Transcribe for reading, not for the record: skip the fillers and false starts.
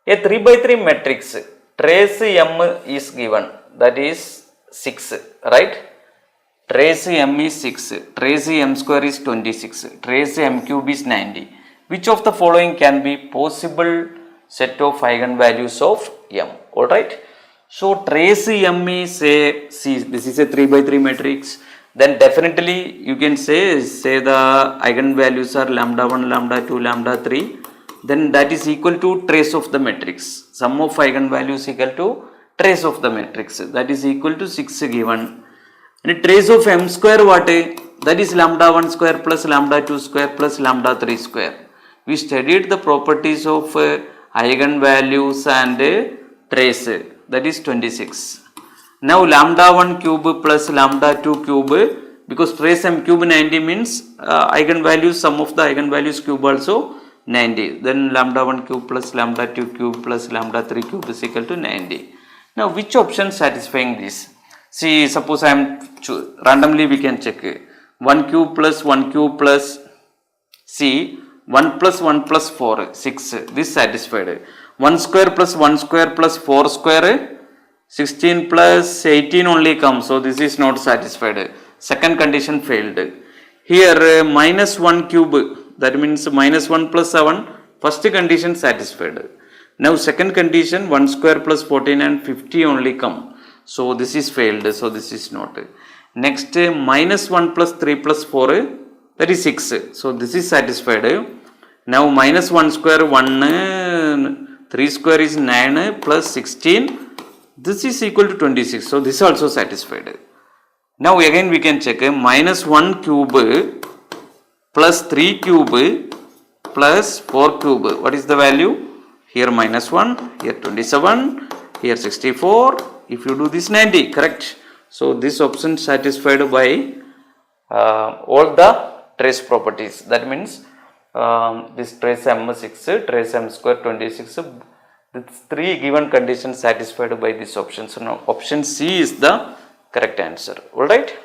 A 3 by 3 matrix, trace M is given, that is 6, right? Trace M is 6, trace M square is 26, trace M cube is 90. Which of the following can be possible set of eigenvalues of M? Alright. So trace M is this is a 3 by 3 matrix. Then definitely you can say the eigenvalues are lambda 1, lambda 2, lambda 3. Then that is equal to trace of the matrix. Sum of eigenvalues equal to trace of the matrix. That is equal to 6 given. And trace of M square what? That is lambda 1 square plus lambda 2 square plus lambda 3 square. We studied the properties of eigenvalues and trace. That is 26. Now lambda 1 cube plus lambda 2 cube, because trace M cube 90 means eigenvalues, sum of the eigenvalues cube also 90. Then lambda 1 cube plus lambda 2 cube plus lambda 3 cube is equal to 90. Now which option satisfying this? See, suppose I am randomly we can check 1 cube plus 1 cube plus C 1 plus 1 plus 4 6, this satisfied. 1 square plus 1 square plus 4 square 16 plus 18 only comes, so this is not satisfied. Second condition failed. Here minus 1 cube, that means minus 1 plus 7, first condition satisfied. Now second condition 1 square plus 14 and 50 only come, so this is failed, so this is not. Next minus 1 plus 3 plus 4, that is 6, so this is satisfied. Now minus 1 square 1, 3 square is 9 plus 16, this is equal to 26, so this is also satisfied. Now again we can check minus 1 cube plus 3 cube plus 4 cube, what is the value? Here minus 1, here 27, here 64, if you do this 90, correct? So this option satisfied by all the trace properties. That means this trace M 6, trace M square 26, these three given conditions satisfied by this option. So now option C is the correct answer. Alright.